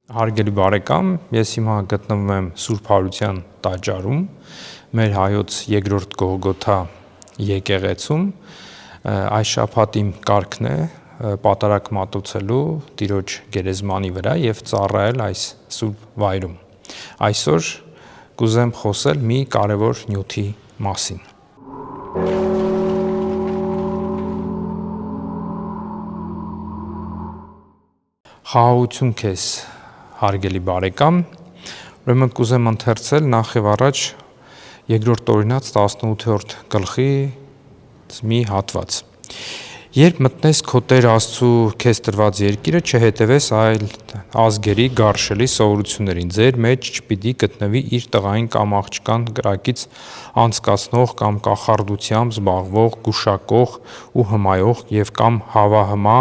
Հարգելի բարեկամ, ես հիմա գտնվում եմ Սուրբ Հարության տաճարում, մեր հայոց երկրորդ Գողգոթա եկեղեցում, այս շաբաթ իմ կարգն է պատարագ մատուցելու Տիրոջ գերեզմանի վրա եւ ծառայել այս սուրբ վայրում։ Այսօր կուզեմ խոսել մի կարևոր նյութի մասին։ Խաղաղություն քեզ, հարգելի բարեկամ, ուրեմն կուզեմ ընթերցել նախ եւ առաջ երկրորդ օրինաց 18-րդ գլխի մի հատված։ Երբ մտնես քո Տեր Աստծու քեզ տրված երկիրը, չհետևես այլ ազգերի գարշելի սովորություններին, ձեր մեջ չպիտի գտնվի իր տղային կամ աղջկան կրակից անցկացնող կամ կախարդությամբ զբաղվող, գուշակող ու հմայող եւ կամ հավահմա,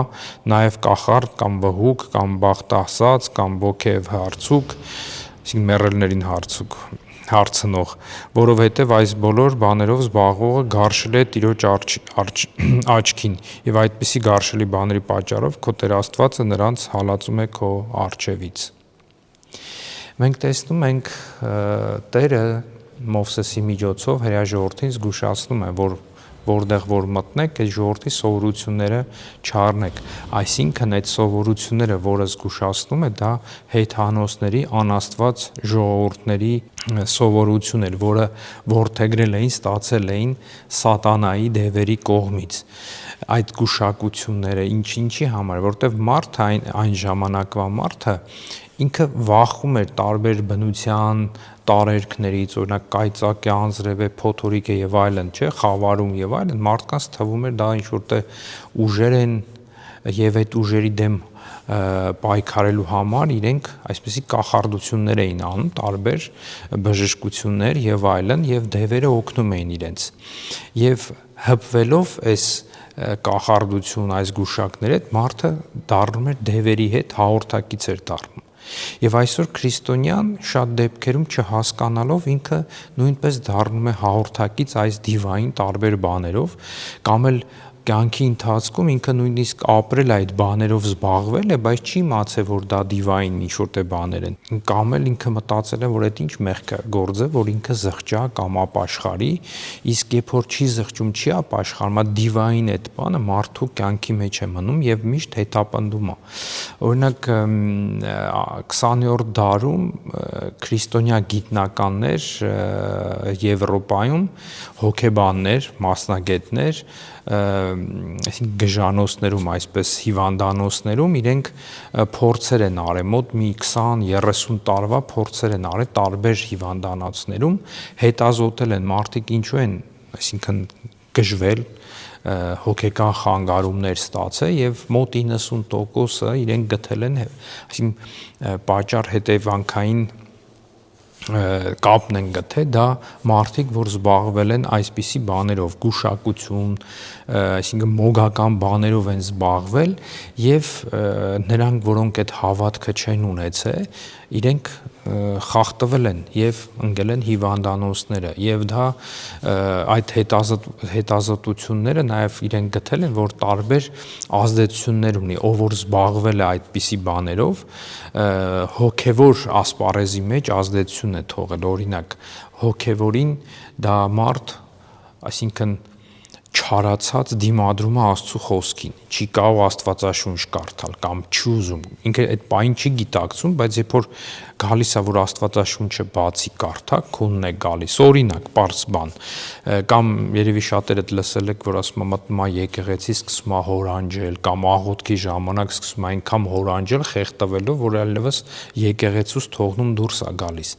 նաեւ կախարդ կամ վհուկ կամ բախտասաց կամ ոգեվ հարցուկ, այսինքն մեռելներին հարցնող, որովհետև այս բոլոր բաներով զբաղվողը գարշել է Տիրոջ աչքին եւ այդպիսի գարշելի բաների պատճառով քո Տեր Աստվածը նրանց հալածում է քո առջևից։ Մենք տեսնում ենք Տերը Մովսեսի միջոցով հրեա ժողովրդին զգուշացնում է, որ որտեղ որ մտնեք, այդ ժողովրդի սովորությունները չառնեք, այսինքն այդ սովորությունները, որը զգուշացնում է, դա հեթանոսների անաստված ժողովուրդների սովորություն էր, որը որդեգրել էին, ստացել էին սատանայի դևերի կողմից։ Այդ գուշակությունները ինչի համար, որտեղ մարդը այն ժամանակվա մարդը ինքը վախում էր տարբեր բնության տարերքներից, օրինակ կայծակի անձրև է, փոթորիկ է եւ այլն, չէ, խավարում եւ այլն, մարդկանց թվում էր դա ինչ որտեղ ուժեր են եւ այդ ուժերի դեմ պայքարելու համար իրենք այսպիսի կախարդություններ էին անում, տարբեր բժշկություններ եւ այլն, եւ դևերը օգնում էին իրենց։ Եվ հպվելով այս կախարդություն, այս գուշակների հետ, մարդը դառնում էր դևերի հետ հաղորդակից էր դառնում։ Եվ այսօր քրիստոնյան շատ դեպքերում չհասկանալով ինքը նույնպես դառնում է հաղորդակից այս դիվային տարբեր բաներով, կամ էլ կյանքի ընթացքում ինքը նույնիսկ ապրել այդ բաներով զբաղվել է, բայց չի իմացել, որ դա դիվային ինչ-որ բաներ են, կամ էլ ինքը մտածել է, որ այդ ինչ մեղք է գործը, որ ինքը զղջա կամ ապաշխարի, իսկ երբ որ չի զղջում, չի ապաշխարում, դիվային այդ բանը մարդու կյանքի մեջ է մնում եւ միշտ հետապնդում է։ Օրինակ 20-րդ դարում քրիստոնյա գիտնականներ Եվրոպայում, հոգեբաններ, մասնագետներ, այսինքն գժանոցներում, այսպես հիվանդանոցներում իրենք փորձեր են արել, մոտ մի 20-30 տարվա փորձեր են արել տարբեր հիվանդանոցներում, հետազոտել են մարդիկ ինչու են, այսինքն գժվել, հոգեկան խանգարումներ ստացել եւ մոտ 90%-ը իրենք գտել են, այսինքն պատճառ հետևանքային կապն են գտել, դա մարդիկ, որ զբաղվել են այսպիսի բաներով, գուշակություն, այսինքն մոգական բաներով են զբաղվել եւ նրանք, որոնք այդ հավատքը չեն ունեցել, իրենք խախտվել են եւ ընկել են հիվանդանոցները եւ դա այդ հետազոտությունները նաեւ իրենք գտել են, որ տարբեր ազդեցություններ ունի, ով որ զբաղվել է այդպիսի բաներով, հոգեվոր ասպարեզի մեջ ազդեցություն է թողել, օրինակ հոգեվորին դա մարդ, այսինքն չարացած դիմադրում է Աստծո խոսքին, չի կարող Աստվածաշունչ կարդալ կամ չի ուզում, ինքը այդ բանը չի գիտակցում, բայց երբ որ գալիս է, որ Աստվածաշունչը բացի կարդա, քունն է գալիս, օրինակ, պարզ բան, կամ երևի շատերդ լսել եք, որ ասում է մտնում է եկեղեցի, սկսում է հորանջել, կամ աղոթքի ժամանակ սկսում է այնքան հորանջել, խեղդվելով, որ այլևս եկեղեցուց թողնում դուրս է գալիս,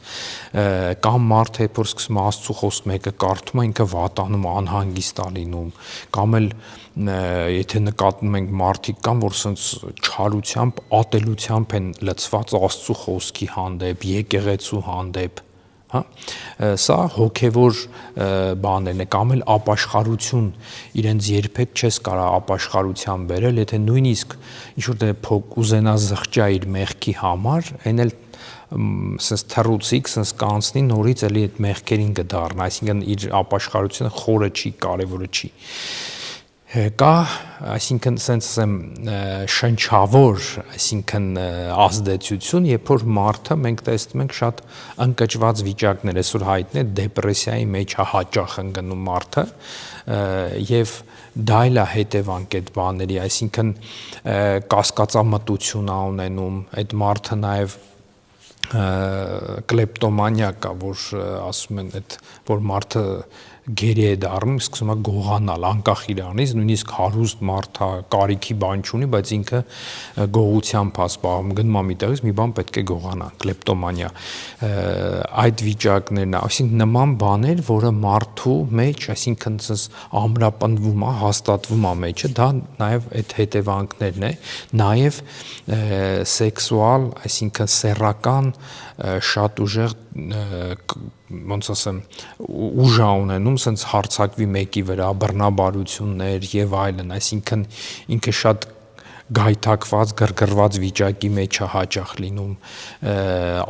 կամ մարդը երբ որ սկսում է Աստծո խոսք մեկը կարդում է, ինքը վատանում, անհանգիստ է լինում, կամ էլ եթե նկատում ենք մարդիկ կան, որ սենց չարությամբ, ատելությամբ են լցված Աստծո խոսքի հանդեպ, եկեղեցու հանդեպ, հա, սա հոգևոր բաներն է, կամ էլ ապաշխարություն, իրենց երբեք չես կարող ապաշխարության բերել, եթե նույնիսկ ինչ-որ փոք ուզենա զղջա իր մեղքի համար, այն էլ սենց թռուցիկ, սենց կանցնի, նորից էլի այդ մեղքերին կդառնա, այսինքն իր ապաշխարությունը խորը չի, կարևորը չի։ Կա, այսինքն sense ասեմ շնչավոր, այսինքն ազդեցություն, երբ որ մարդը մենք տեսնում ենք շատ ընկճված վիճակներ, այսօր հայտնի է դեպրեսիայի մեջ է հաճախ ընկնում մարդը եւ դա էլ է հետևանք այդ բաների, այսինքն կասկածամտություն է ունենում, այդ մարդը նաեւ կլեպտոմանիա կա, որ ասում են այդ որ մարդը գերի է դառնում, սկսում է գողանալ անկախ իրանից, նույնիսկ հարուստ մարդ է, կարիքի բան չունի, բայց ինքը գողությամբ է զբաղվում, գնում է մի տեղից մի բան պետք է գողանա, կլեպտոմանիա։ Այդ վիճակներն, այսինքն նման բաներ, որը մարդու մեջ, այսինքն ամրապնդվում է, հաստատվում է մեջը, դա նաև այդ հետևանքներն է, նաև սեքսուալ, այսինքն սեռական շատ ուժեղ ոնց ասեմ ուժ է ունենում sense հարցակվի մեկի վրա բռնաբարություններ եւ այլն, այսինքն ինքը շատ գայթակված, գրգռված վիճակի մեջ է հաճախ լինում,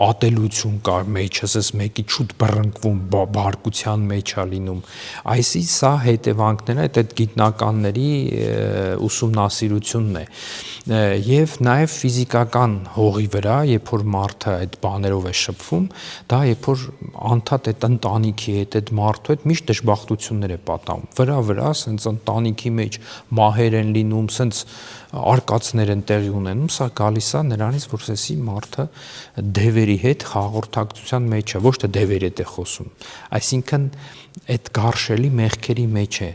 ատելություն կա մեջը, ասես մեկի շուտ բռնկվում, բարկության մեջ է լինում։ Այսի սա հետևանքներն է, այդ գիտնականների ուսումնասիրությունն է։ Եվ նաև ֆիզիկական հողի վրա, երբ որ մարդը այդ բաներով է շփվում, դա երբ որ անդադ այդ ընտանիքի հետ, այդ մարդու հետ միշտ դժբախտություններ է պատահում։ Վրա, sense ընտանիքի մեջ մահեր են լինում, sense արկածներ են տեղի ունենում, սա գալիս է նրանից, որ ասեցի մարդը դևերի հետ հաղորդակցության մեջ է, ոչ թե դևերի հետ է խոսում, այսինքն այդ գարշելի մեղքերի մեջ է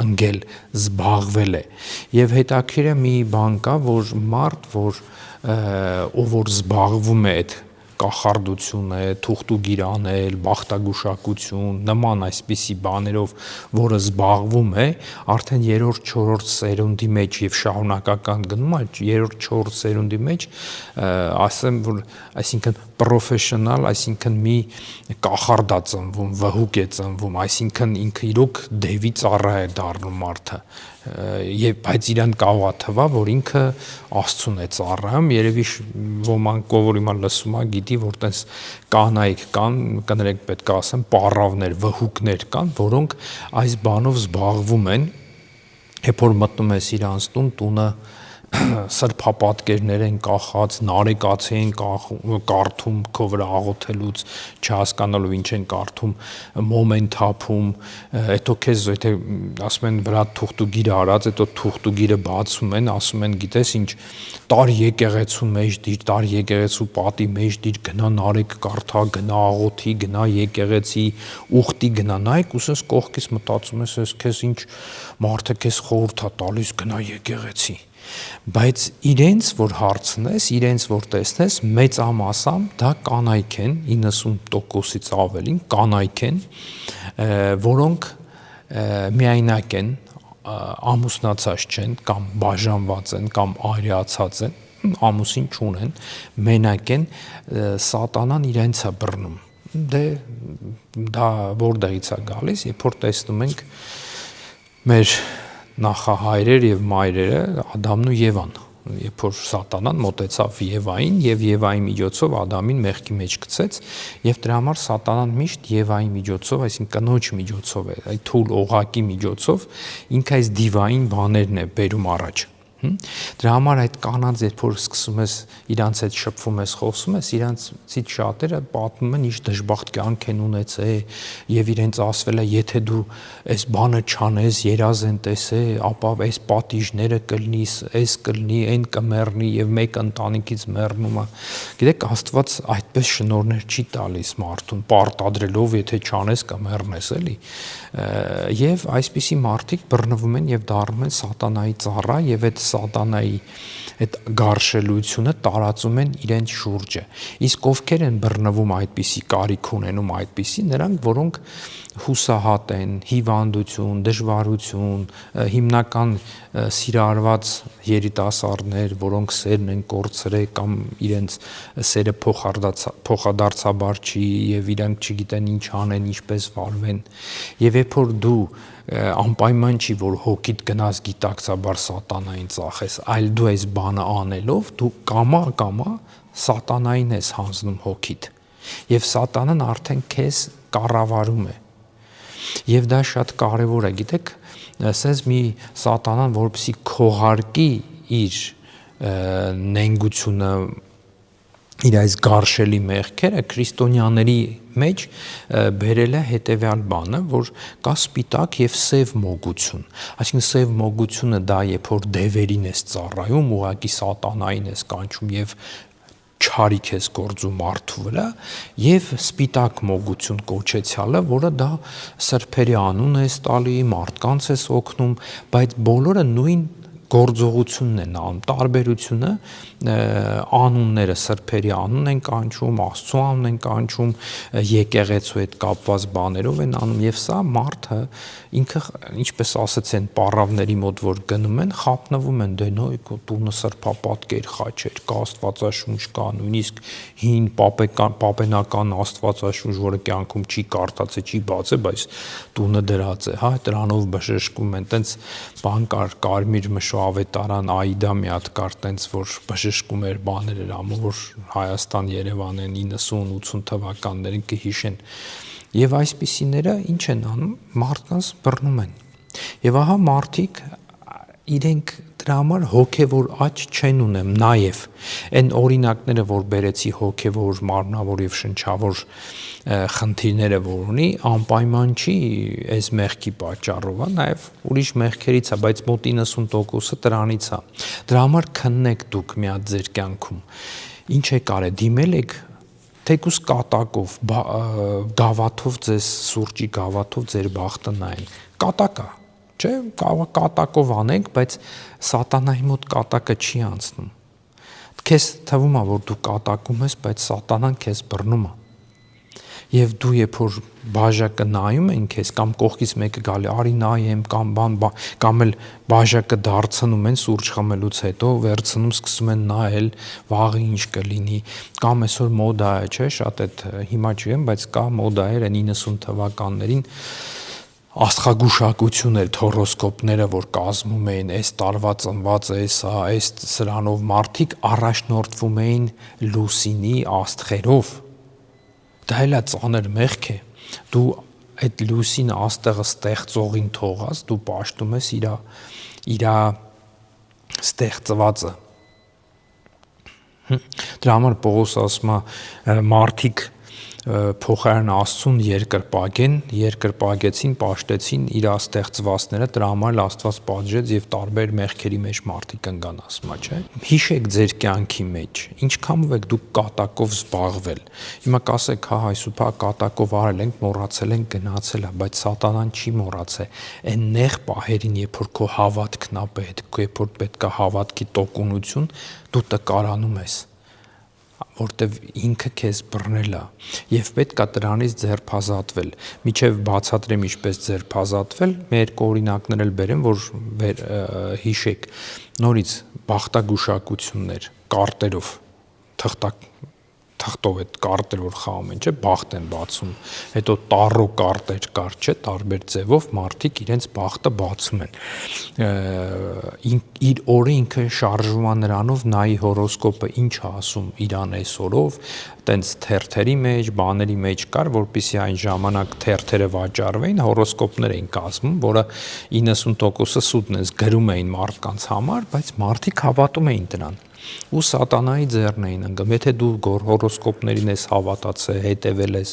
ընկել, զբաղվել է։ Եվ հետաքրքիր է մի բան կա, որ մարդ, ով որ զբաղվում է այդ կախարդություն է, թուղթուգիր անել, բախտագուշակություն, նման այսպիսի բաներով, որը զբաղվում է, արդեն 3-4 սերունդի մեջ եւ շարունակական գնում է 3-4 սերունդի մեջ, ասեմ որ այսինքն պրոֆեսիոնալ, այսինքն մի կախարդ է ծնվում, վհուկ է ծնվում, այսինքն ինքը իրոք դևի ծառա է դառնում մարդը, եւ բայց իրան կարող է թվա, որ ինքը Աստծուն է ծառայում, երևի ոմանք ով որ հիմա լսում է, գիտի, որ տես կանայք կան, կներեք պետք է ասեմ, պարավներ, վհուկներ կան, որոնք այս բանով զբաղվում են, երբ որ մտնում ես իրանց տունը սրբապատկերներ են կախած, նարեկացի են կարդում քո վրա աղոթելուց, չհասկանալով ինչ են կարդում, մոմ են թափում, հետո քեզ եթե ասում են վրա թուղթուգիր արած, հետո թուղթուգիրը բացում են, ասում են գիտես ինչ, տար եկեղեցու մեջ դիր, տար եկեղեցու պատի մեջ դիր, գնա նարեկ կարդա, գնա աղոթի, գնա եկեղեցի, ուխտի գնա, նայեք ու sense կողքից մտածում ես, քեզ ինչ մարդը քեզ խորհուրդ է տալիս, գնա եկեղեցի։ Բայց իրենց որ հարցնես, իրենց որ տեսնես, մեծամասամբ դա կանայք են, 90%-ից ավելին կանայք են, որոնք միայնակ են, ամուսնացած չեն, կամ բաժանված են, կամ արիացած են, ամուսին չունեն, մենակ են, սատանան իրենց է բռնում։ Դե դա որտեղից է գալիս, երբ որ տեսնում ենք մեր նախահայրեր եւ մայրերը Ադամն ու Եվան, երբ որ սատանան մոտեցավ Եվային եւ Եվայի միջոցով Ադամին մեղքի մեջ գցեց եւ դրա համար սատանան միշտ Եվայի միջոցով, այսինքն կնոջ միջոցով է, այդ թույլ օղակի միջոցով ինքը այս դիվային բաներն է բերում առաջ։ Դրա համար այդ կանանց երբ որ սկսում ես իրանց հետ շփվում ես, խոսում ես, իրանցից շատերը պատմում են ինչ դժբախտ կյանք են ունեցել եւ իրենց ասվել է եթե դու այս բանը չանես, երազ են տեսե, ապա այս պատիժները կլինի, այս կլինի, այն կմեռնի եւ մեկ ընտանիքից մեռնում է։ Գիտեք, Աստված այդպես շնորհներ չի տալիս մարդուն, պարտադրելով եթե չանես կմեռնես, էլի։ Եվ այսպիսի մարդիկ բռնվում են եւ դառնում են սատանայի ծառա եւ այդ սատանայի այդ գարշելությունը տարածում են իրենց շուրջը։ Իսկ ովքեր են բռնվում այդպիսի կարիք ունենում այդպիսի, նրանք, որոնք հուսահատ են, հիվանդություն, դժվարություն, հիմնական սիրարված երիտասարդներ, որոնք սերն են կորցրել կամ իրենց սերը փոխադարձաբար չի եւ իրանք չգիտեն ինչ անեն, ինչպես վարվեն։ Եվ երբ որ դու անպայման չի որ հոգիդ գնաս գիտակցաբար սատանային ծախես, այլ դու այս բանը անելով դու կամա սատանային ես հանձնում հոգիդ եւ սատանան արդեն քեզ կառավարում է եւ դա շատ կարեւոր է, գիտեք, ասես մի սատանան որպեսի քողարկի իր նենգությունը իր այս գարշելի մեղքերը քրիստոնյաների մեջ բերել է հետևյալ բանը, որ կա սպիտակ եւ սև մոգություն։ Այսինքն սև մոգությունը դա երբ որ դևերին ես ծառայում, ուղղակի սատանային ես կանչում եւ չարիք ես գործում մարդու վրա, եւ սպիտակ մոգություն կոչեցյալը, որը դա սրբերի անուն է տալի, մարդկանց ես օգնում, բայց բոլորը նույն գործողությունն են անում, տարբերությունը անունները սրբերի անուն են կանչում, Աստծո անուն են կանչում, եկեղեցու հետ կապված բաներով են անում եւ սա մարդը ինքը ինչպես ասացին պարավների մոտ որ գնում են, խապնվում են դե նոյ տունը սրբապատկեր խաչեր, կա Աստվածաշունչ կա, նույնիսկ հին պապենական Աստվածաշունչ, որը կյանքում չի կարդացել, չի բացել, բայց տունը դրած է, հա, դրանով բժշկում են, տենց բան կար, կարմիր մշո ավետարան Աիդա մի հատ կար տենց որ բժշկում էր բաներ էր անում որ Հայաստան Երևանեն 90-80 թվականներին կհիշեն եւ այսպիսիները ինչ են անում մարդկանց բռնում են եւ ահա մարդիկ իրենք դրա համար հոգեվոր աճ չեն ունեմ նաեւ այն օրինակները որ բերեցի հոգեվոր մարմնավոր եւ շնչավոր խնդիրները որ ունի անպայման չի այս մեղքի պատճառով, նաեւ ուրիշ մեղքերից է, բայց մոտ 90%-ը դրանից է։ Դրա համար քննեք դուք մի հատ ձեր կյանքում։ Ինչ է կարել դիմել եք թեկուս կատակով, գավաթով ձեզ սուրճի գավաթով ձեր բախտը նային։ Կատակա, չէ՞, կատակով անենք, բայց սատանայի մոտ կատակը չի անցնում։ Քեզ թվում է որ դու կատակում ես, բայց սատանան քեզ բռնում է։ Եվ դու երբ որ բաժակը նայում են քեզ կամ կողքից մեկը գալի արի նայեմ կամ էլ բաժակը դարձնում են սուրճ խմելուց հետո վերցնում սկսում են նայել վաղը ինչ կլինի կամ այսօր մոդա է չէ շատ այդ հիմա չեմ բայց կա մոդա էր 90 թվականներին աստղագուշակություն էր հորոսկոպները որ կազմում էին այս տարվա ծնված է սա այս սրանով մարդիկ առաջնորդվում էին լուսինի աստղերով դա էլ է ծանր մեղք է դու այդ լուսին աստղը ստեղծողին թողած դու պաշտում ես իր ստեղծվածը դրա համար Պողոս ասում է մարդիկ փոխարեն Աստծուն երկրպագեցին, պաշտեցին իր ստեղծվածները, դրա համար Աստված պատժեց եւ տարբեր մեղքերի մեջ մարդիկ ընկան, ասում է, չէ՞։ Հիշեք ձեր կյանքի մեջ, ինչքանով եք դուք կատակով զբաղվել։ Հիմա կասեք, հա, այսուփա կատակով արել ենք, մոռացել ենք, գնացել է, բայց սատանան չի մոռացել։ Այն նեղ պահերին, երբ որ քո հավատքն է պետք, երբ որ պետք է հավատքի տոկունություն, դու տկարանում ես որտեվ ինքը քեզ բռնել է եւ պետք է դրանից ձերբազատվել միջև բացատրեմ ինչպես ձերբազատվել մեր օրինակներ էլ բերեմ որ հիշեք նորից բախտագուշակություններ կարտերով թղթով այդ կարտեր որ խաղում են, չէ, բախտ են բացում, հետո տարո կարտեր կար, չէ, տարբեր ձևով մարդիկ իրենց բախտը բացում են։ Իր օրը ինքը շարժվում է նրանով, նայի հորոսկոպը ինչ է ասում իրան այսօրով, տենց թերթերի մեջ, բաների մեջ կար, որպեսզի այն ժամանակ թերթերը վաճառվեին, հորոսկոպներ էին կազմում, որը 90%-ը սուտն գրում էին մարդկանց համար, բայց մարդիկ հավատում էին դրան։ Ու սատանայի ձեռն էին ընկնում։ Եթե դու հորոսկոպներին ես հավատացել, հետևել ես,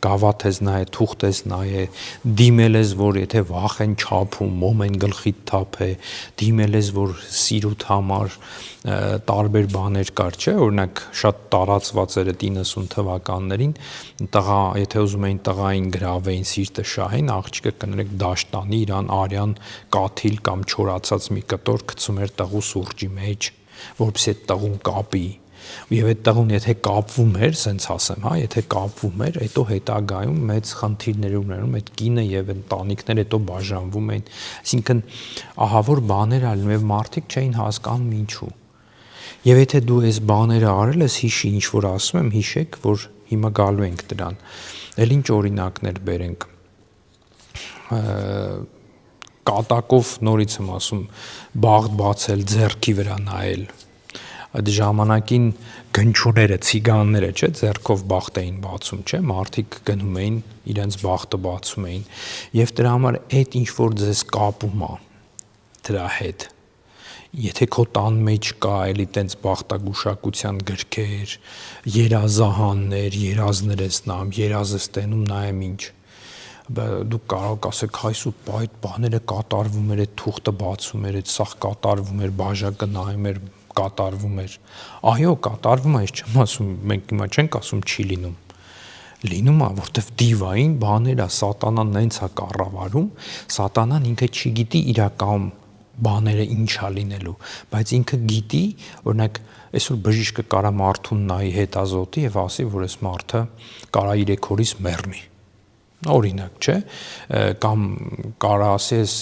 գավաթ ես նայել, թուղթ ես նայել, դիմել ես, որ եթե վախ են չափում, մոմ են գլխիդ թափե, դիմել ես, որ սիրուտ համար տարբեր բաներ կար, չէ՞, օրինակ շատ տարածված էր այդ 90 թվականներին, տղա, եթե ուզում էին տղային գրավեին, սիրտը շահեն, աղջիկը կներեք դաշտանի իրան արյան կաթիլ կամ չորացած մի կտոր գցում էր տղու սուրճի մեջ որպեսզի այդ տղուն կապի եւ այդ տղուն եթե կապվում էր, սենց ասեմ, հա, եթե կապվում էր, հետո հետագայում մեծ խնդիրներ ունենում այդ կինը եւ ընտանիքները հետո բաժանվում էին, այսինքն ահավոր բաներ ալնում եւ մարդիկ չէին հասկանում ինչու։ Եվ եթե դու այս բաները արել ես, հիշի ինչ որ ասում եմ, հիշեք, որ հիմա գալու ենք դրան։ Էլ ինչ օրինակներ բերենք։ Կատակով նորից եմ ասում, բաղտ բացել, ձեռքի վրա նայել, Այդ ժամանակին գնչուները, ցիգանները, չէ, ձեռքով բախտ էին բացում, չէ, մարդիկ գնում էին, իրենց բախտը բացում էին, եւ դրա համար այդ ինչ որ ձեզ կապում է դրա հետ։ Եթե քո տան մեջ կա էլի տենց բախտագուշակության գրքեր, երազահաններ, երազներ ես նայում, երազ ես տենում, նայեմ ինչ, դու կարող ասեք հայսու այդ բաները կատարվում էր, այդ թուղթը բացում էր, այդ սաղ կատարվում էր, բաժակը նայում էր, կատարվում էր։ Այո, կատարվում է, ես չեմ ասում, մենք հիմա չենք ասում չի լինում։ Լինում է, որտեվ դիվային բաներ է, սատանան նենց է կառավարում, սատանան ինքը չգիտի իրական բաները ինչա լինելու, բայց ինքը գիտի, օրինակ, այսօր բժիշկը կարա մարդուն նայի հետազոտի եւ ասի, որ այս մարդը կարա 3 օրից մեռնի։ Օրինակ, չէ, կամ կարա ասի, այս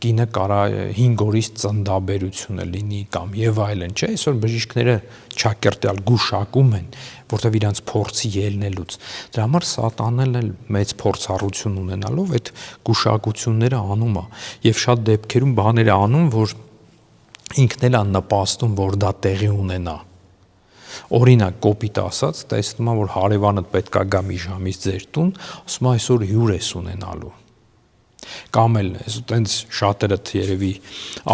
կինը կարա 5 օրից ծննդաբերությունը լինի կամ եւ այլն, չէ, այսօր բժիշկները չակերտյալ գուշակում են, որտեվ իրանց փորձի ելնելուց։ Դրա համար սատանան էլ մեծ փորձառություն ունենալով այդ գուշակությունները անում է եւ շատ դեպքերում բաներ անում, որ ինքն էլ աննպաստում, որ դա տեղի ունենա։ Օրինակ, կոպիտ ասած, տեսնում եմ, որ հարևանդ պետքա գա մի ժամից ձեր տուն, ասում է այսօր հյուր ես ունենալու։ Կամ էլ այտենց շատերը երևի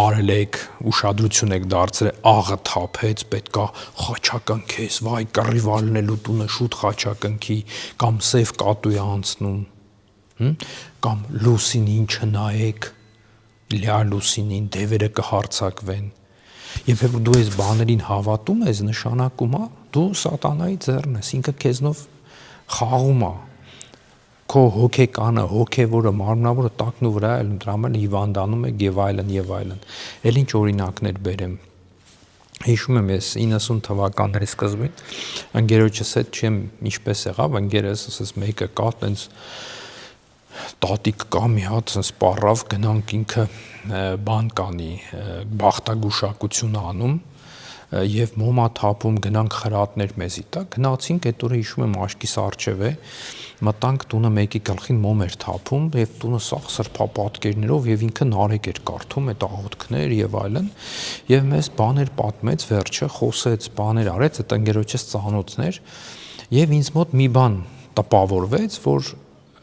արել եք, ուշադրություն եք դարձրել, աղը թափեց, պետքա խաչակնքես, վայ կռիվ ալնելու տունը շուտ խաչակնքի, կամ սև կատու է անցնում, կամ լուսինին չնայեք, լյա լուսինին դևերը կհարձակվեն։ Եվ որ դու այս բաներին հավատում ես, նշանակում է դու սատանայի ձեռն ես, ինքը քեզնով խաղում է, քո հոգեկանը, հոգևորը, մարմնավորը տակնու վրա է, դրա համար հիվանդանում եք եւ այլն եւ այլն։ Էլ ինչ օրինակներ բերեմ։ Հիշում եմ ես 90 թվականների սկզբին ընկերոջս հետ չեմ ինչպես եղավ, ընկերս ասես մեկը կա, տենց տատիկ կա մի հատ sense պարավ գնանք ինքը բան կանի բախտագուշակություն անում եւ մոմա թափում գնանք խրատներ մեզի տա գնացինք այդ օրը հիշում եմ աշկիս արչեվ է մտանք տունը մեկի գլխին մոմ էր թափում եւ տունը սաղ սրբապատկերներով եւ ինքը նարեկ էր կարդում այդ աղոթքներ եւ այլն եւ մեզ բաներ պատմեց վերջը խոսեց բաներ արեց այդ ընկերոջս ծանոթներ եւ ինձ մոտ մի բան տպավորվեց որ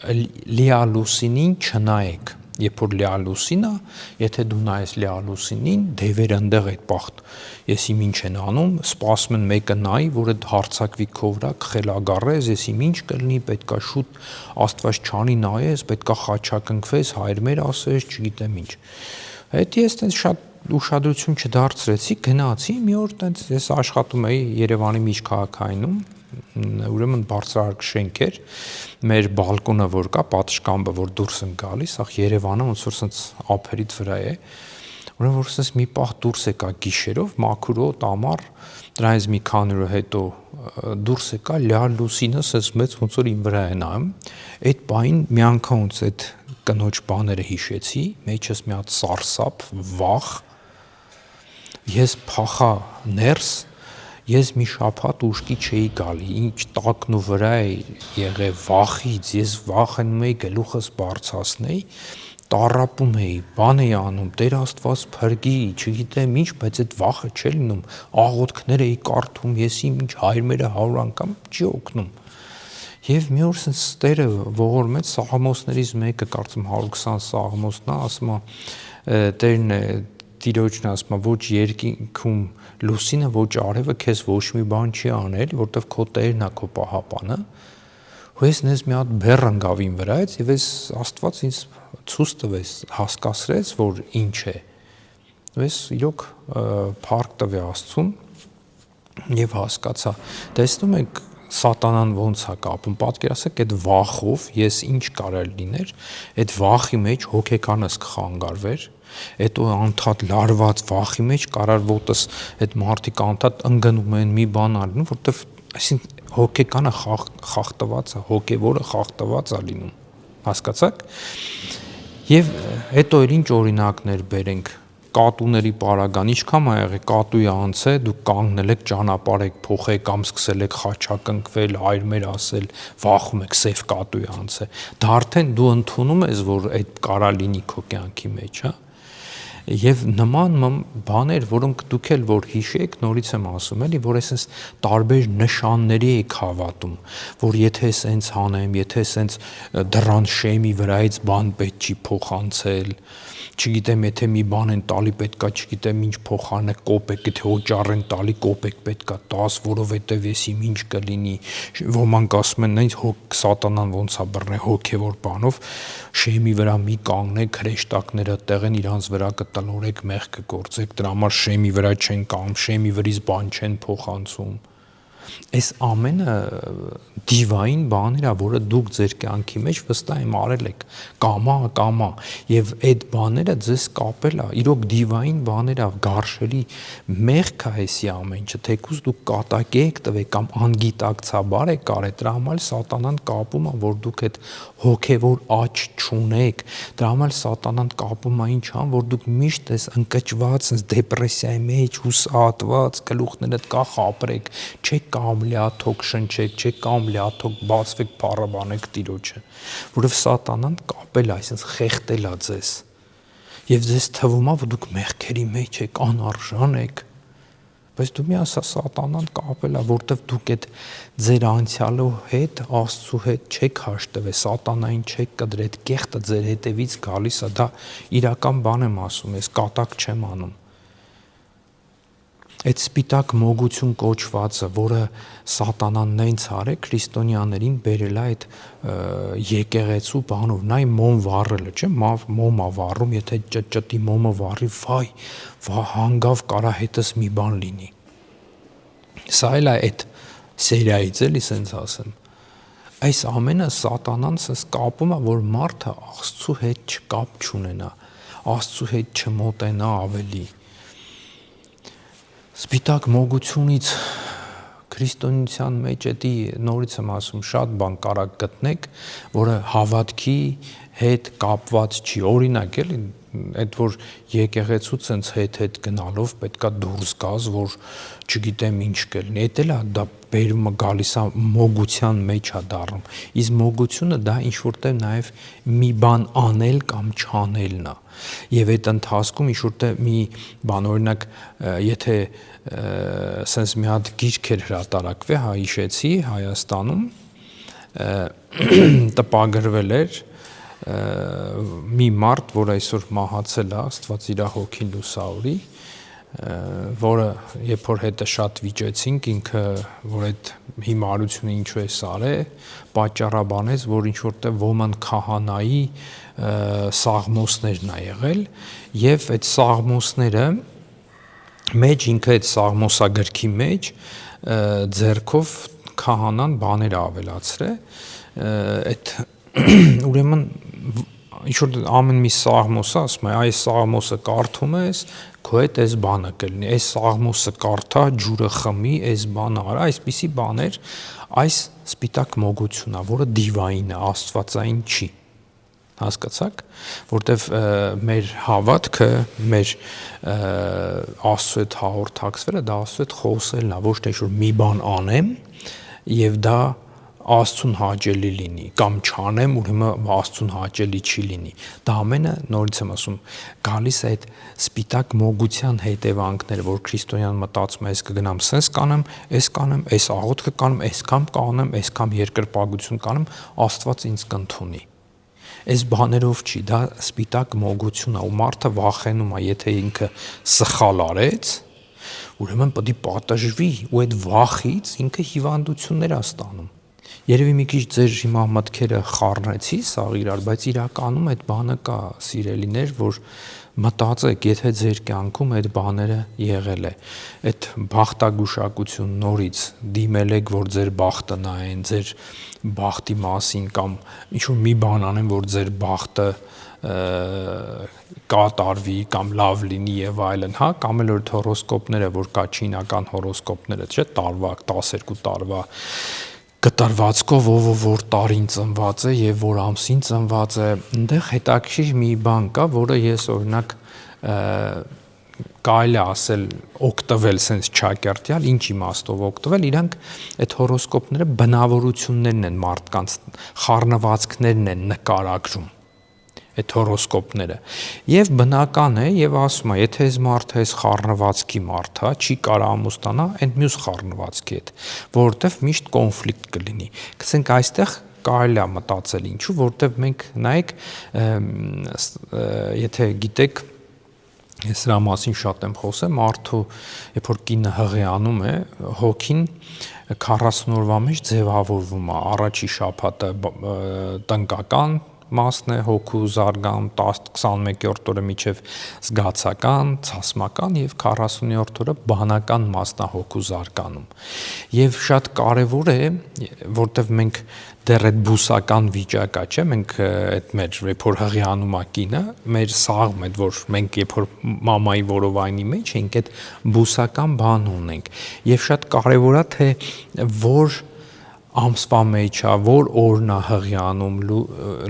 լիալուսինին չնայեք, երբ որ լիալուսինը, եթե դու նայես լիալուսինին, դևերը ընդեղ այդ բախտ, ես իմ ինչ են անում, սպասում են մեկը նայի, որ այդ հարցակվի քո վրա կխելագարես, ես իմ ինչ կլինի, պետքա շուտ Աստված չանի նայես, պետքա խաչակնքվես, հայր մեր ասես, չգիտեմ ինչ։ Այդ ես տենց շատ ուշադրություն չդարձրեցի, գնացի, մի օր տենց ես աշխատում էի Երևանի միջքաղաքայինում ուրեմն բարձրահարկ շենք էր մեր բալկոնը որ կա պատշգամբը որ դուրս են գալիս ախ Երևանը ոնց որ sense ափերից վրա է ուրեմն որ sense մի պահ դուրս եկա գիշերով մաքուրոտ ամառ դրանից մի քանի օր հետո դուրս եկա լյար լուսինը sense մեծ ոնց որ իմ վրա է նայում այդ բային մի անգամ ոնց այդ կնոջ բաները հիշեցի մեջս մի հատ սարսափ վախ ես փախա ներս Ես մի շաբաթ ուշքի չէի գալի, ինչ տակնու վրա է եղել վախից, ես վախենում էի գլուխս բարձրացնեի, տառապում էի, բան էի անում, Տեր Աստված փրկի, չգիտեմ ինչ, բայց այդ վախը չէ լինում, աղոթքներ էի կարդում, ես ինչ հայրմերը 100 անգամ չի օգնում։ Եվ մի օր sense Տերը ողորմեց սաղմոսներից մեկը, կարծում 120 սաղմոսն է, ասում է Տերն է Տիրոջն ասում է ոչ երկինքում լուսինը ոչ արևը քեզ ոչ մի բան չի անել, որտեվ քո Տերն է քո պահապանը։ Ու ես նես մի հատ բեռ ընկավ իմ վրայից եւ ես Աստված ինձ ցույց տվեց, հասկացրեց, որ ինչ է։ Ու ես իրոք փառք տվի Աստծուն եւ հասկացա։ Տեսնում եք Սատանան ոնց է կապում, պատկերացեք այդ վախով ես ինչ կարել լիներ, այդ վախի մեջ հոգեկանս կխանգարվեր, հետո անդադ լարված վախի մեջ կարար ոտս այդ մարդիկ անդադ ընկնում են մի բան ալնում, որտեվ այսինքն հոգեկանը խախտված է, հոգևորը խախտված է լինում, հասկացաք։ Եվ հետո էլ ինչ օրինակներ բերենք կատուների պարագան, ինչքան է եղել կատուի անցե, դուք կանգնել եք, ճանապարհ եք փոխել կամ սկսել եք խաչակնքվել, հայրմեր ասել, վախում եք սև կատուի անցե։ Դա արդեն դու ընդունում ես, որ այդ կարա լինի քո կյանքի մեջ, հա։ Եվ նման բաներ, որոնք դուք էլ որ հիշեք, նորից եմ ասում, էլի, որ այսպես տարբեր նշանների եք հավատում, որ եթե սենց անեմ, եթե սենց դռան շեմի վրայից բան պետք չի փոխանցել, չգիտեմ, եթե մի բան են տալի պետքա, չգիտեմ, ինչ փոխանը կոպեկ, եթե օճառ են տալի կոպեկ պետքա 10, որովհետև էսի ինչ կլինի, ոմանք ասում են, այնց սատանան ոնց է բռնել հոգևոր բանով, շեմի վրա մի կանգնեք, հրեշտակները տեղ են իրանց վրա կտնորեք, մեղքը գործեք, դրա համար շեմի վրա չեն կանգնում, շեմի վրից բան չեն փոխանցում։ Այս ամենը դիվային բաներ ա, որը դուք ձեր կյանքի մեջ վստահ եմ արել եք, կամա, եւ այդ բաները ձեզ կապել ա, իրոք դիվային բաներ ա, գարշելի մեղք ա էսի ամենը, թեկուզ դուք կատակեք տվեք կամ անգիտակցաբար եք արել, դրա համար սատանան կապում ա, որ դուք այդ հոգևոր աճ չունեք, դրա համար սատանան կապում ա ինչ ան, որ դուք միշտ ես ընկճված, դեպրեսիայի մեջ, հուսահատված, գլուխներդ կախապրեք, չեք կամ լիաթոք շնչեք, չեք կամ լիաթոք բացվեք, փառաբանեք Տիրոջը, որովհետև սատանան կապել է, այսինքն խեղդել է ձեզ, եւ ձեզ թվում է, որ դուք մեղքերի մեջ եք, անարժան եք, բայց դու մի ասա սատանան կապել է, որովհետև դուք այդ ձեր անցյալու հետ, Աստծու հետ չեք հաշտվել, սատանային չեք կդրել, այդ կեղտը ձեր հետևից գալիս է, դա իրական բան եմ ասում, ես կատակ չեմ անում։ Այդ սպիտակ մոգություն կոչվածը, որը սատանան նենց արել, քրիստոնյաներին բերել է այդ եկեղեցու բանով, նա մոմ վառելը, չէ՞, մոմ ա վառում, եթե ճտի մոմը վառի, վայ, հանգավ կարա հետս մի բան լինի։ Սա էլ է այդ սերիայից էլի սենց ասեմ։ Այս ամենը սատանան սենց կապում է, որ մարդը Աստծու հետ չկապ չունենա, Աստծու հետ չմոտենա ավելի։ Սպիտակ մոգությունից քրիստոնեության մեջ էդի նորից եմ ասում շատ բան կարակ գտնեք, որը հավատքի հետ կապված չի, օրինակ էլի, այդ որ եկեղեցուց sense հետ գնալով պետքա դուրս գաս, որ չգիտեմ ինչ կլինի, էդ էլ է դա բերումը գալիս է մոգության մեջ է դառնում, իսկ մոգությունը դա ինչ որտեղ նաև մի բան անել կամ չանելն է, եւ այդ ընթացքում ինչ որտեղ մի բան օրինակ եթե sense մի հատ գիրք էր հրատարակվել, հա հիշեցի Հայաստանում տպագրվել էր մի մարդ, որ այսօր մահացել է, Աստված իր հոգին լուսավորի, որը երբ որ հետը շատ վիճեցինք, ինքը որ այդ հիմարությունը ինչու է սարել, պատճառաբանեց, որ ինչ որտեղ ոման քահանայի սաղմոսներն ա եղել, եւ այդ սաղմոսները մեջ ինքը այդ սաղմոսագրքի մեջ ձեռքով քահանան բաներ ավելացրել, այդ ուրեմն ինչ որ ամեն մի սաղմոսը ասում է, այս սաղմոսը կարդում ես, քո հետ այս բանը կլինի, այս սաղմոսը կարդա, ջուրը խմի, այս բանը արա, այսպիսի բաներ, այս սպիտակ մոգությունն է, որը դիվային է, աստվածային չի։ Հասկացաք, որտեվ մեր հավատքը, մեր Աստծո հետ հաղորդակցվելը դա Աստծո հետ խոսելն է, ոչ թե որ մի բան անեմ եւ դա Աստծուն հաճելի լինի, կամ չանեմ, ուրեմն Աստծուն հաճելի չի լինի։ Դա ամենը նորից եմ ասում, գալիս է այդ սպիտակ մոգության հետևանքները, որ քրիստոնյան մտածում է, ես կգնամ սենց կանեմ, այս աղոթքը կանեմ, այսքան կանեմ, այսքան երկրպագություն կանեմ, Աստված ինձ կընդունի։ Այս բաներով չի, դա սպիտակ մոգություն է, ու մարդը վախենում է, եթե ինքը սխալ արեց, ուրեմն պետք է պատժվի, ու այդ վախից ինքը հիվանդություններ է ստանում։ Երևի մի քիչ ձեր հիմա մտքերը խառնեցի սաղ իրար, բայց իրականում այդ բանը կա, սիրելիներ, որ մտածեք, եթե ձեր կյանքում այդ բաները եղել է, այդ բախտագուշակություն նորից դիմել եք, որ ձեր բախտը նայեն, ձեր բախտի մասին կամ ինչ-որ մի բան անեն, որ ձեր բախտը կատարվի կամ լավ լինի եւ այլն, հա, կամ էլ որ հորոսկոպները, որ կա չինական հորոսկոպները, չէ, տարվա 12 տարվա կտրվածքով ով որ տարին ծնված է եւ որ ամսին ծնված է, այնտեղ հետաքրիր մի բան կա, որը ես օրինակ կարելի ասել օգտվել sense ճակերտյալ, ինչ իմաստով օգտվել, իրանք այդ հորոսկոպները բնավորություններն են մարդկանց, խառնվածքներն են նկարագրում։ այդ հորոսկոպները։ Եվ բնական է, եւ ասում է, եթե այս մարդը այս խառնվածքի մարդ է, չի կարող ամուսնանա այդ մյուս խառնվածքի հետ, որովհետեւ միշտ կոնֆլիկտ կլինի։ Գցենք այստեղ կարելի է մտածել ինչու, որովհետեւ մենք նայեք, եթե գիտեք, ես դրա մասին շատ եմ խոսել, մարդու երբ որ կինը հղիանում է, հոգին 40 օրվա մեջ ձևավորվում է, առաջի շաբաթը տնկական մասն է հոգու զարգանում, 10-21-րդ օրը միջև զգացական, ցասմական եւ 40-րդ օրը բանական մասն է հոգու զարգանում։ Եվ շատ կարեւոր է, որտեվ մենք դեռ այդ բուսական վիճակա, չէ՞, մենք այդ մեր երբ որ հղիանում է կինը, մեր սաղում այդ որ մենք երբ որ մամայի որովայնի մեջ ենք, այդ բուսական բան ունենք։ Եվ շատ կարեւոր է թե որ ամսվա մեջ է, որ օրն է հղիանում,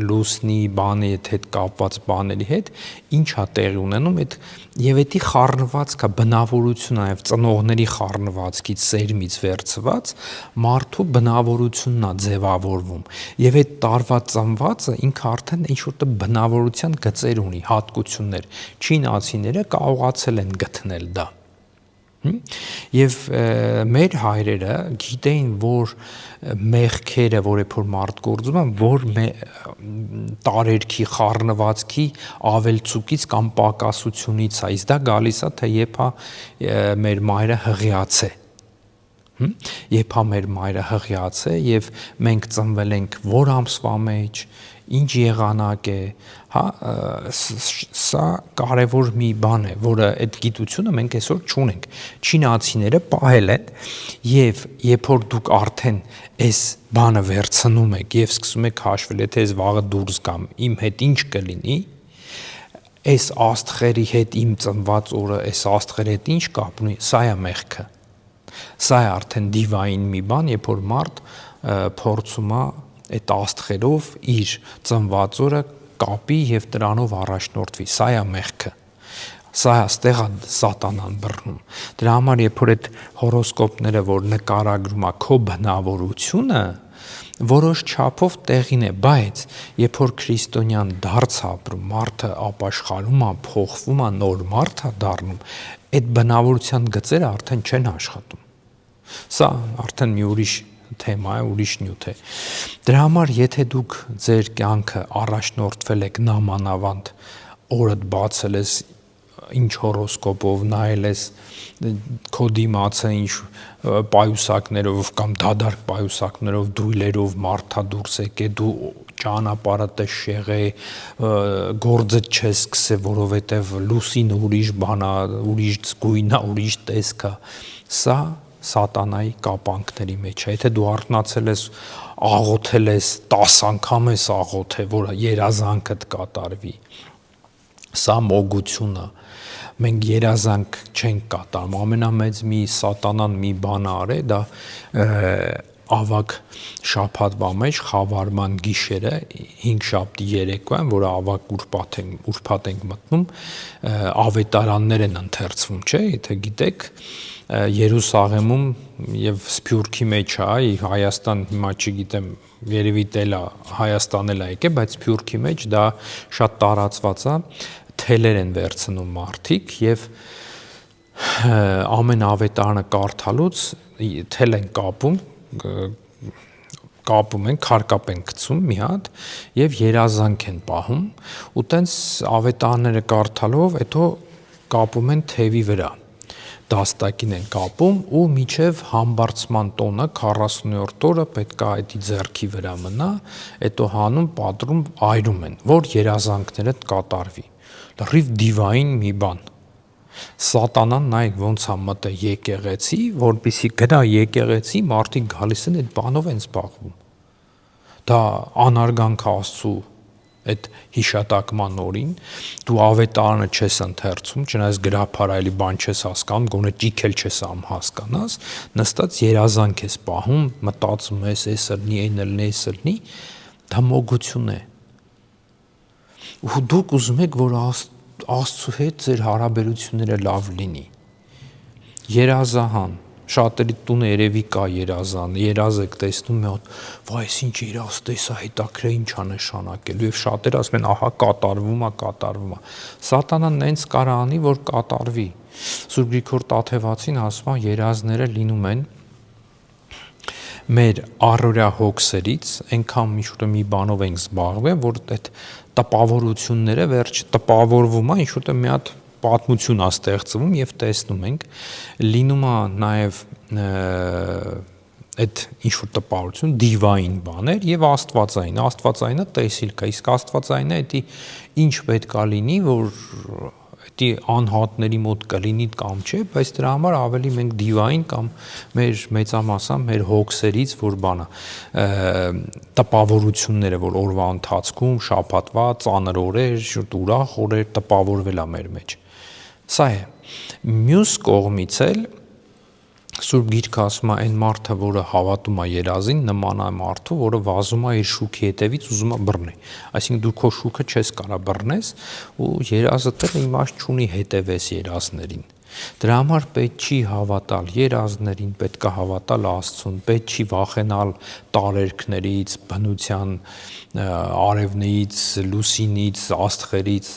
լուսնի բանի հետ կապված բաների հետ, ինչ է տեղի ունենում, այդ եւ էդի խառնվածքը, բնավորությունը եւ ծնողների խառնվածքից սերմից վերցված մարդու բնավորությունն է ձևավորվում։ Եվ այդ տարվա ծնվածը ինքը արդեն ինչ-որ բնավորության գծեր ունի, հատկություններ։ Չինացիները կարողացել են գտնել դա։ Եվ մեր հայրերը գիտեին, որ մեղքերը, որ երբ որ մարդ գործում են, որ տարերքի խառնվածքի ավելցուկից կամ պակասությունից է, իսկ դա գալիս է, թե երբ մեր մայրը հղիաց է։ Երբ մեր մայրը հղիաց է եւ մենք ծնվել ենք որ ամսվա մեջ, ինչ եղանակ է, սա կարևոր մի բան է, որը այդ գիտությունը մենք այսօր չունենք։ Չինացիները պահել են եւ երբ որ դուք արդեն այս բանը վերցնում եք եւ սկսում եք հաշվել, եթե ես վաղը դուրս գամ, իմ հետ ինչ կլինի, այս աստղերի հետ իմ ծնված օրը, այս աստղերի հետ ինչ կապ ունի, սա է մեղքը։ Սա է արդեն դիվային մի բան, երբ որ մարդ փորձում է այդ աստղերով իր ծնված օրը կապի եւ դրանով առաջնորդվի, սա է մեղքը։ Սա այստեղ է սատանան բռնում։ Դրա համար երբ որ այդ հորոսկոպները որ նկարագրում է քո բնավորությունը, որոշ չափով տեղին է, բայց երբ որ քրիստոնյան դարձ ապրում, մարդը ապաշխարում է, փոխվում է, նոր մարդ է դառնում, այդ բնավորության գծերը արդեն չեն աշխատում։ Սա արդեն մի ուրիշ թեմա է, ուրիշ նյութ է։ Դրա համար եթե դուք ձեր կյանքը առաջնորդվել եք նամանավանդ օրդ բացել ես ինչ հորոսկոպով, նայել ես քո դիմացը ինչ պայուսակներով կամ դադարք պայուսակներով, դույլերով մարդա դուրս եկե, դու ճանապարհը շեղ է, գործը չես սկսե, որովհետև լուսին ուրիշ բան է, ուրիշ գույն է, ուրիշ տեսք է։ Սա սատանայի կապանքների մեջ է։ Եթե դու արթնացել ես, աղոթել ես, 10 անգամ ես աղոթել, որ երազանքդ կատարվի, սա մոգություն է։ Մենք երազանք չենք կատարում, ամենամեծ մի սատանան մի բան արե, դա ավագ շաբաթվա մեջ խավարման գիշերը 5 շաբթի երեկոյան, որը ավագ ուրբաթ ենք մտնում, ավետարաններ են ընթերցվում, չէ՞, եթե գիտեք, Երուսաղեմում եւ Սփյուռքի մեջ է, Հայաստան հիմա չգիտեմ, երևի տելա Հայաստան էլ է եկե, բայց Սփյուռքի մեջ դա շատ տարածված է, թելեր են վերցնում մարդիկ եւ ամեն ավետարանը կարդալուց թել են կապում են, քարկապ են գցում մի հատ եւ երազանք են պահում ու տենց ավետարները կարդալով հետո կապում են թևի վրա դաստակին են կապում ու միջև համբարձման տոնը 40-րդ օրը պետք է այդի ձեռքի վրա մնա, հետո հանում, պատրում, այրում են, որ երազանքները կատարվի։ Լրիվ դիվային մի բան։ Սատանան նայեք ոնց է մտե եկեղեցի, որպեսզի գնա եկեղեցի, մարդիկ գալիս են այդ բանով են զբաղվում։ Դա անարգանք Աստծու այդ հիշատակման օրին դու ավետարանը չես ընթերցում, չնայած գրափարայելի բան չես հասկանում, գոնե ճիքել չես հասկանաս, նստած երազանք ես պահում, մտածում ես, էս լնի, այն լնի, էս լնի, դա մոգություն է։ Ու դուք ուզում եք, որ Աստծու հետ ձեր հարաբերությունները լավ լինի։ Երազահան, Շատերի տունը երևի կա երազ եք տեսնում մի հատ, վայ, այս ինչ երազ տեսա, հետաքրքիր ինչ է նշանակելու, եւ շատերը ասում են, ահա կատարվում է։ Սատանան նենց կարա անի, որ կատարվի։ Սուրբ Գրիգոր Տաթևացին ասում է, երազները լինում են մեր առօրյա հոգսերից, այնքան մի բանով ենք զբաղվել, որ այդ տպավորությունները վերջ տպավորվում է, ինչ-որ մի հատ պատմություն է ստեղծվում եւ տեսնում ենք, լինում է նաեւ այդ ինչ-որ տպավորություն դիվային բաներ եւ աստվածայինը տեսիլք է, իսկ աստվածայինը դա ինչ պետք է լինի, որ դա անհատների մոտ կլինի կամ չէ, բայց դրա համար ավելի մենք դիվային կամ մեր մեծամասամբ մեր հոգսերից որ բանա տպավորությունները, որ օրվա ընթացքում շաբաթվա ծանր օրեր, ուրախ օրեր տպավորվել է մեր մեջ։ Սա է։ Մյուս կողմից էլ Սուրբ Գիրքը ասում է, այն մարդը, որը հավատում է երազին, նման է մարդու, որը վազում է իր շուքի հետևից, ուզում է բռնի։ Այսինքն դու քո շուքը չես կարա բռնես, ու երազը տեղ իմաստ չունի հետևես երազներին։ Դրա համար պետք չի հավատալ երազներին, պետք է հավատալ Աստծուն, պետք չի վախենալ տարերքներից, բնության արևներից, լուսինից, աստղերից,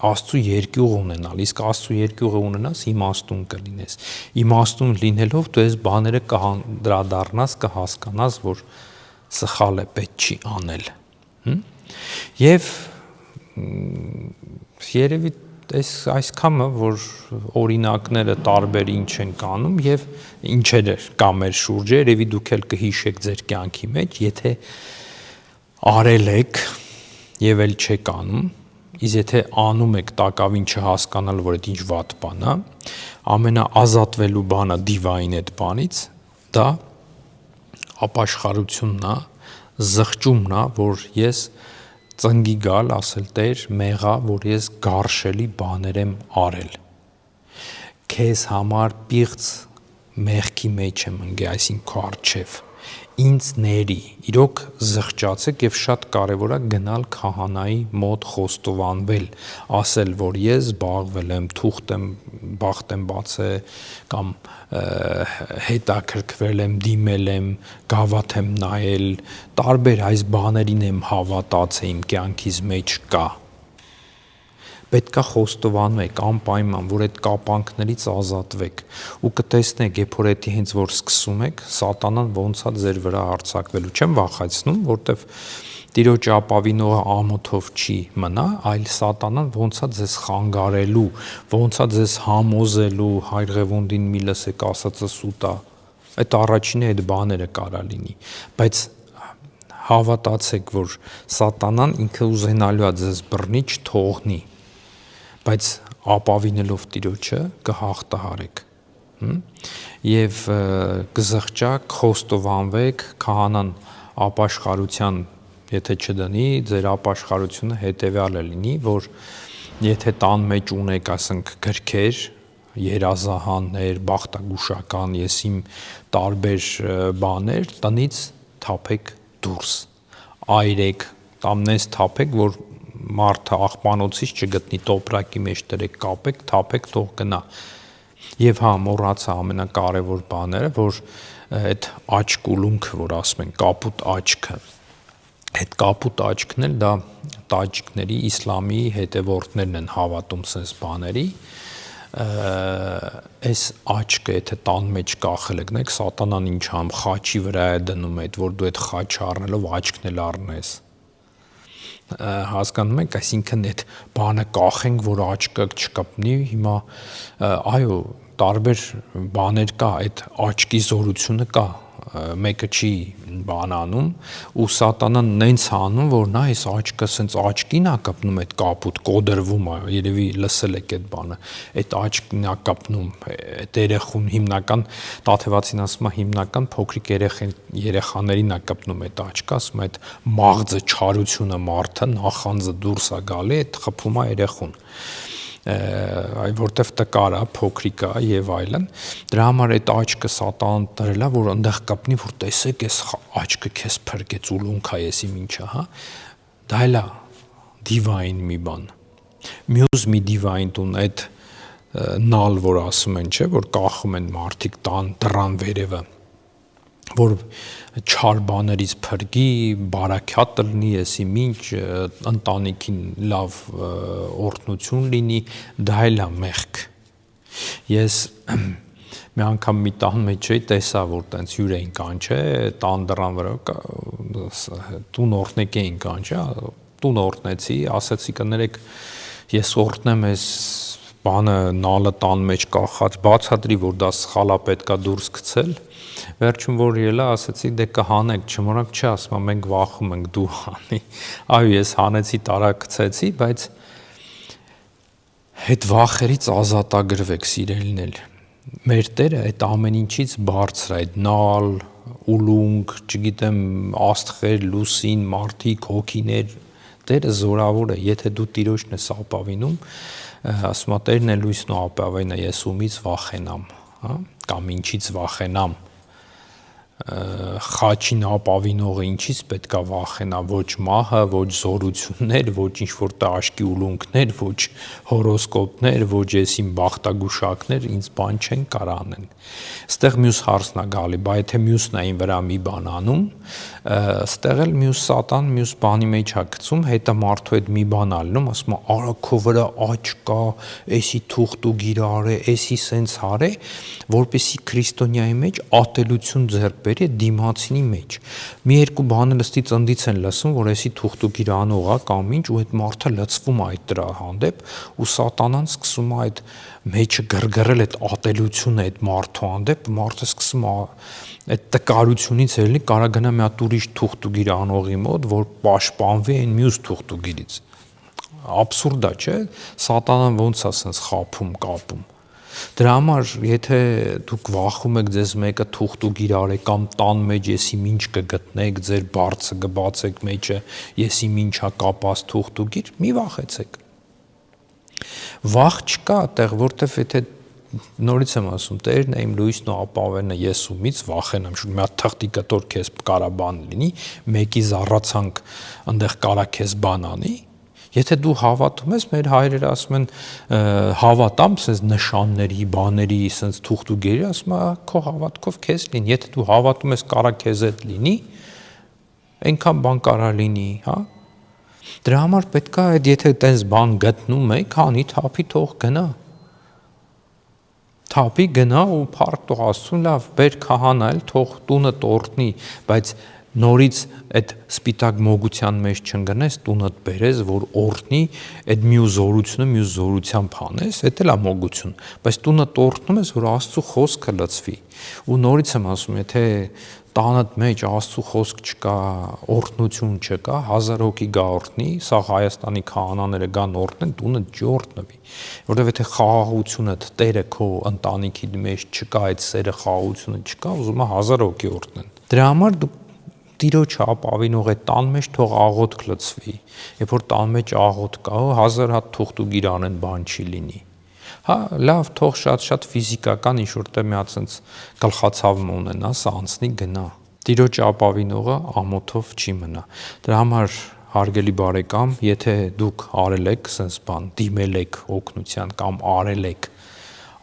Աստծու երկյուղ ունենալ, իսկ Աստծու երկյուղը ունենաս իմաստուն կլինես։ Իմաստուն լինելով դու այս բաները կհանդրադառնաս, կհասկանաս, որ սխալ է, պետք չի անել։ Եվ երևի այսքանը, որ օրինակները տարբեր ինչ են կանում եւ ինչեր կա մեր շուրջը, երևի դուք էլ կհիշեք ձեր կյանքի մեջ, եթե արել եք եւ էլ չեք անում, իսկ եթե անում եք տակավին չհասկանալ, որ դա ինչ վատ բան է, ամենաազատվելու բանը դիվային այդ բանից, դա ապաշխարությունն է, զղջումն է, որ ես ծնգի գալ, ասել Տեր, մեղա, որ ես գարշելի բաներ եմ արել։ Քեզ համար պիղծ մեղքի մեջ եմ ընկել, այսինքն քո առջև, ինձ ների, իրոք զղջացեք եւ շատ կարեւոր է գնալ քահանայի մոտ խոստովանվել, ասել, որ ես զբաղվել եմ, թուղթ եմ, բախտ եմ բացել կամ հետաքրքրվել եմ, դիմել եմ, գավաթ եմ նայել, տարբեր այս բաներին եմ հավատացել, իմ կյանքիս մեջ կա։ Պետք է խոստովանեք անպայման, որ այդ կապանքներից ազատվեք ու կտեսնեք, երբ որ դա հենց որ սկսում եք, սատանան ոնց է ձեր վրա հարձակվելու։ Չեմ վախեցնում, որտեվ Տիրոջ ապավինողը ամոթով չի մնա, այլ սատանան ոնց է ձեզ խանգարելու, ոնց է ձեզ համոզելու, Հայր Ղևոնդին մի լսեք ասածը սուտ է։ Այդ առաջինը այդ բաները կարա լինի, բայց հավատացեք, որ սատանան ինքը ուզենալու է ձեզ բռնի, չթողնի, բայց ապավինելով Տիրոջը կհաղթահարեք։ Եվ կզղջաք, խոստովանվեք, քահանան ապաշխարության, եթե չդնի, ձեր ապաշխարությունը հետևյալը լինի, որ եթե տան մեջ ունեք, ասենք, գրքեր, երազահաններ, բախտագուշական, ես իմ տարբեր բաներ, տնից թափեք դուրս, այրեք, կամ նես թափեք, որ մարդը աղբանոցից չգտնի, տոպրակի մեջ դրեք, կապեք, թափեք, թող գնա։ Եվ մոռացա ամենակարևոր բաները, որ այդ աչք ուլունքը, որ ասում են, կապուտ աչքը, այդ կապուտ աչքն էլ դա տաջիկների, իսլամի հետևորդներն են հավատում sense բաների, այս աչքը, եթե տան մեջ կախել եք, նայեք սատանան ինչ ամ խաչի վրա է դնում այդ, որ դու այդ խաչը առնելով աչքն էլ առնես։ Հասկանում եք, այսինքն այդ բանը կախենք, որ աչքը չկպնի, հիմա այո, տարբեր բաներ կա, այդ աչքի զորությունը կա, մեկը չի բանանում ու սատանան նենց անում, որ նա այս աչքը սենց աչքին է կպնում, այդ կապուտ կոդրվում է, երևի լսել եք այդ բանը, այդ աչքին է կպնում, այդ երեխուն հիմնական, Տաթևացին ասում է հիմնական փոքրիկ երեխաներին է կպնում այդ աչքը, ասում է այդ մաղձը չարությունը մարդը, նախանձը դուրս է գալի, այդ խփում է երեխուն, որտեվ տկար է, փոքրիկ է եւ այլն, դրա համար այդ աչքը սատանան դրել է, որ այնտեղ կպնի, որ տեսեք, այս աչքը քեզ փրկեց, ուլունք է, եսի ինչա, հա, դա էլ է դիվային մի բան։ Մյուս մի դիվային տուն, այդ նալ, որ ասում են, չէ, որ կախում են մարդիկ դռան վերևը, որ չար բաներից փրկի, բարաքյատ լինի, եսի ինչ ընտանիքին լավ օրհնություն լինի, դա էլ է մեղք։ Ես մի անգամ մի տան մեջ էի, տեսա, որ տենց հյուր էին կանչե, տան դռան վրա տուն օրհնեք էին կանչե, տուն օրհնեցի, ասեցի կներեք, ես օրհնեմ այս բանը նալը տան մեջ կախած, բացատրի, որ դա սխալ է, պետքա դուրս գցել, վերջում որ ելա, ասեցի դե կհանեք, չմոռաք չի ասում, մենք վախում ենք դու հանի, այո ես հանեցի, տարա գցեցի, բայց այդ վախերից ազատագրվեք սիրելիներ, մեր Տերը այդ ամեն ինչից բարձր է, այդ նալ, ուլունք, չգիտեմ, աստղեր, լուսին, մարդիկ, հոգիներ, Տերը զորավոր է, եթե դու Տիրոջն ես ապավինում, ասում է Տերն է լույսն ու ապավենը, ես ումից վախենամ, կամ ինչից վախենամ, խաչին ապավինողը ինչից պետքա վախենա, ոչ մահը, ոչ զորություններ, ոչ ինչ-որ տաշկի ուլունքներ, ոչ հորոսկոպներ, ոչ եսիմ բախտագուշակներ, ինձ բան չեն կար անեն։ Ստեղ մյուս հարցն է գալի, բա եթե մյուսն այն վրա մի բան անում, ստեղ էլ մյուս սատան մյուս բանի մեջ է գցում, հետո մարդու այդ մի բան ալնում, ասում է արա քո վրա աճ կա, էսի թուղթ ու գիրարե, էսի սենց հարե, որպեսի քրիստոնյայի մեջ ատելություն ձեռք բերի դիմացինի մեջ։ Մի երկու բան լստի ծնդից են լսում, որ էսի թուղթ ու գիր անող է կամ ինչ, ու այդ մարդը լցվում է այդ դրա հանդեպ, ու սատանան սկսում է այդ մեջը գրգռել այդ ատելությունը այդ մարդու հանդեպ, մարդը սկսում է այդ տկարությունից ելնի կարա գնա մի հատ ուրիշ թուղթ ու գիր անողի մոտ, որ պաշտպանվի այն մյուս թուղթ ու գիրից։ Աբսուրդ է, չէ՞։ Սատանան ոնց է սենց խաբում, կապում։ Դրա համար, եթե դուք վախում եք ձեզ մեկը թուղթ ու գիր արեք կամ տան մեջ եսի ինչ կգտնեք, ձեր բարձը կբացեք մեջը, եսի ինչա կապած թուղթ ու գիր, մի վախեցեք։ Վախ չկա այդտեղ, որտեվ եթե նորից եմ ասում, Տերն է իմ լույսն ու ապավենը, ես ումից վախենամ, շուտ մի հատ թղթի կտոր քեզ կարա բան լինի, մեկի զառացանք այնտեղ կարա քեզ բան անի, եթե դու հավատում ես, մեր հայրերը ասում են հավատամ, ասես նշանների, բաների, ասես թուղթ ու գերի, ասում է քո հավատքով քեզ լինի, եթե դու հավատում ես կարա քեզ հետ լինի, այնքան բան կարա լինի, հա։ Դրա համար պետք է այդ եթե տես բան գտնում եք, հանի թափի թող գնա։ Թափի գնա ու փառք տող Աստծուն, լավ, բեր քահանալ, թող տունը տորտնի, բայց նորից այդ սպիտակ մոգության մեջ չընկնես, տունդ բերես, որ օրհնի, այդ մյուս զորությունը մյուս զորությամբ հանես, դա էլ է մոգություն, բայց տունը տորտնում ես, որ Աստծո խոսքը լցվի։ Ու նորից եմ ասում, եթե տանդ մեջ Աստծո խոսք չկա, օրհնություն չկա, 1000 հոգի գա օրհնի, սա Հայաստանի քահանաները գան օրհնեն, տունը չօրհնվի, որովհետև եթե խաղաղությունը Տերը քո ընտանիքի մեջ չկա, այդ սերը խաղաղությունը չկա, ուզում է 1000 հոգի օրհնեն։ Դրա համար դու Տիրոջը ապավինող այդ տան մեջ թող աղոթք լցվի, երբ որ տան մեջ աղոթք կա, 1000 հատ թուղթ ու գիր անեն բան չի լինի։ Հա, լավ, թող շատ ֆիզիկական ինչ-որ տեղ մի հատ sense գլխացավում ունենաս, անցնի գնա։ Տիրոջը ապավինողը ամոթով չի մնա։ Դրա համար հարգելի բարեկամ, եթե դուք արել եք sense բան, դիմել եք օգնության կամ արել եք,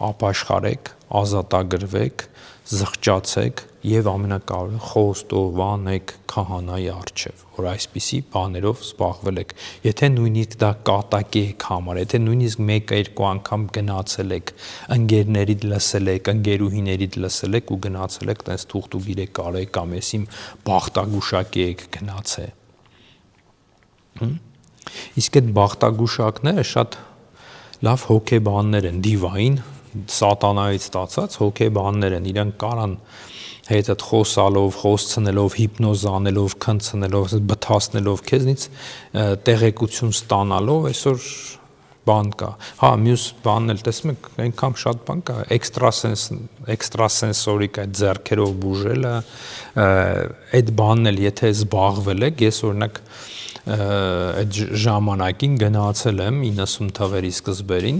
ապաշխարեք, ազատագրվեք, զղջացեք եւ ամենակարևորը խոստովանեք քահանայի առջեւ, որ այսպիսի բաներով զբաղվել եք։ Եթե նույնիսկ դա կատակի եք համար, եթե նույնիսկ 1-2 անգամ գնացել եք, ընկերներիդ լսել եք, ընկերուհիներիդ լսել եք ու գնացել եք, տես թուղթ ու գիր եք արել կամ էսիմ բախտագուշակի եք գնացել։ Իսկ այդ բախտագուշակները շատ լավ հոգեբաններ են, դիվային սատանայից ստացած հոգեբաններ են, իրանք կարան հետդ խոսալով, խոսցնելով, հիպնոզ անելով, քնցնելով, բթացնելով քեզնից տեղեկություն ստանալով այսօր բան կա։ Հա, մյուս բանն էլ տեսնում եք, այնքան շատ բան կա, էքստրասենսորիկ այդ ձեռքերով բուժելը, այդ բանն էլ եթե զբաղվել եք, ես օրինակ այդ ժամանակին գնացել եմ 90 թվերի սկզբերին,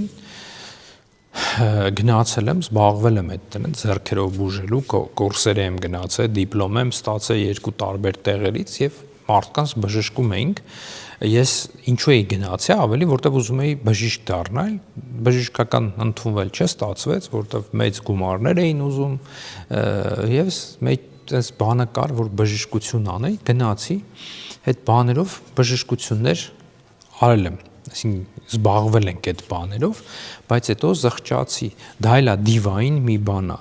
գնացել եմ, զբաղվել եմ այդ ձեռքերով բուժելու կուրսեր եմ գնացել, դիպլոմ եմ ստացել 2 տարբեր տեղերից եւ մարդկանց բժշկում էինք, ես ինչու էի գնացի, ավելի որտեվ ուզում էի բժիշկ դառնալ, բժշկական ընդունվել չստացվեց, որտեվ մեծ գումարներ էին ուզում, եւ այս բանը կար, որ բժշկություն անեի, գնացի, այդ բաներով բժշկություններ արել եմ, այսինքն զբաղվել ենք այդ բաներով, բայց հետո զղջացի, դա էլ է դիվային մի բան է,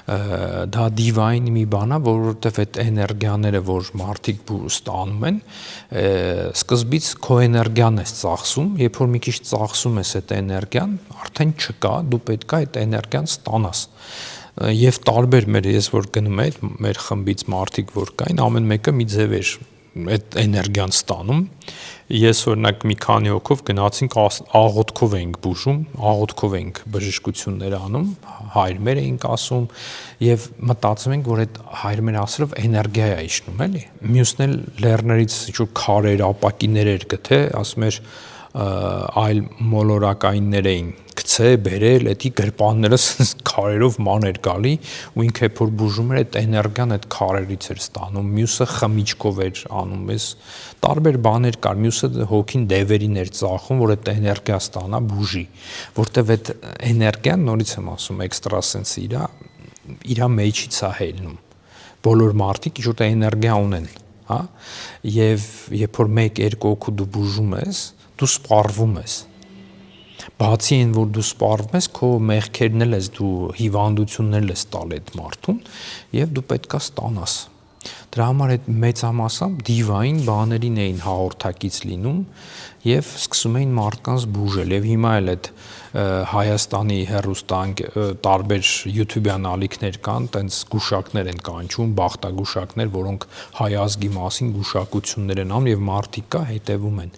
դա դիվային մի բան է, որովհետև այդ էներգիաները, որ մարդիկ ստանում են, սկզբից քո էներգիան ես ծախսում, երբ որ մի քիչ ծախսում ես այդ էներգիան, արդեն չկա, դու պետք է այդ էներգիան ստանաս։ Եվ տարբեր ես որ գնում եմ, մեր խմբից մարդիկ որ կային, ամեն մեկը մի ձև էր այդ էներգիան ստանում։ Ես օրինակ մի քանի հոգով գնացինք աղոթքով էինք բուժում, աղոթքով էինք բժշկություններ անում, հայրմեր էինք ասում եւ մտածում ենք, որ այդ հայրմեր ասելով էներգիա է իջնում, էլի։ Մյուսն էլ լեռներից ինչ-որ քարեր, ապակիներ էր գթե, ասում էր այլ մոլորակայիններ էին գցե, բերել, էդի գրպանները քարերով ման էր գալի ու ինքը որ բուժում էր այդ էներգիան այդ քարերից էր ստանում, մյուսը խմիչքով էր անում, ես տարբեր բաներ կար, մյուսը հոգին դևերին էր ծախում, որ այդ էներգիա ստանա, բուժի, որտեվ այդ էներգիան, նորից եմ ասում, էքստրասենսի իր մեջից է հելնում, բոլոր մարդիկ ինչ-որ էներգիա ունեն, հա, եւ երբ որ 1-2 հոգու դու բուժում ես, դու սպառվում ես, բացի այն, որ դու սպառվում ես, քո մեղքերն էլ ես, դու հիվանդություններ ես տալ այդ մարդուն եւ դու պետքա ստանաս։ Դրա համար այդ մեծամասամբ դիվային բաներին էին հաղորդակից լինում եւ սկսում էին մարդկանց բուժել եւ հիմա էլ այդ Հայաստանի հեռուստան տարբեր YouTube-յան ալիքներ կան, տենց գուշակներ են կանչում, բախտագուշակներ, որոնք հայ ազգի մասին գուշակություններ են անում եւ մարդիկ կա հետեւում են։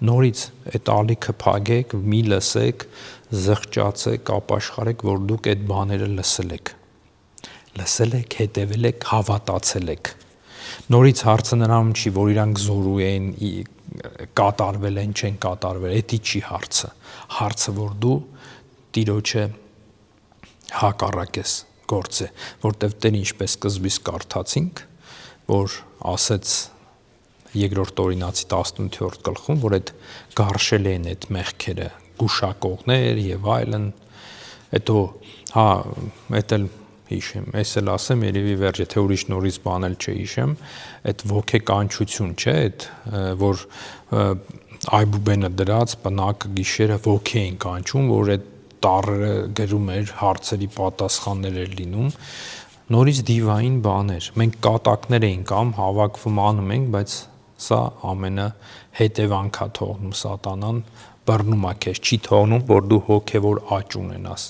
Նորից այդ ալիքը փակեք, մի լսեք, զղջացեք, ապաշխարեք, որ դուք այդ բաները լսել եք, հետևել եք, հավատացել եք։ Նորից հարցը նրանում չի, որ իրանք զորու են, կատարվել են, չեն կատարվել, էդի չի հարցը։ Հարցը, որ դու Տիրոջը հակառակ ես գործը, որտեվ Տեր ինչպես սկզբից կարդացինք, որ ասեց Երկրորդ Օրինացի 18-րդ գլխում, որ այդ գարշել են այդ մեղքերը, գուշակողներ եւ այլն, հետո հա, էդ էլ հիշեմ, ես էլ ասեմ, երևի վերջ, եթե ուրիշ նորից բան էլ չհիշեմ, այդ ոգեկանչություն, չէ, այդ որ Այբուբենը դրած բնակը գիշերը ոգի էին կանչում, որ այդ տառը գրում էր, հարցերի պատասխաններ էր լինում, նորից դիվային բաներ։ Մենք կատակներ էինք անում, հավաքվում անում ենք, բայց սա ամենը հետևանքա թողնում սատանան, բռնում է քեզ, չի թողնում, որ դու հոգևոր աճ ունենաս։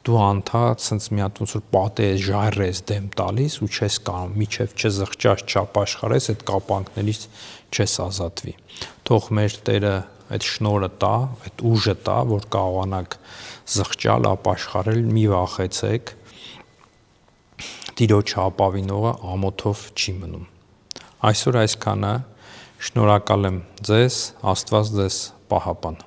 Դու անդադ ցած մի հատ ոնց որ պատե ես, ժայռ ես դեմ տալիս ու չես կարող, միջև չզղջաս, չապաշխարես, այդ կապանքներից չես ազատվի։ Թող մեր Տերը այդ շնորհը տա, այդ ուժը տա, որ կարողանաք զղջալ, ապաշխարել, մի վախեցեք։ Տիրոջ ապավինողը ամոթով չի մնում։ Այսօր այսքանը, շնորհակալ եմ ձեզ, Աստված ձեզ պահապան։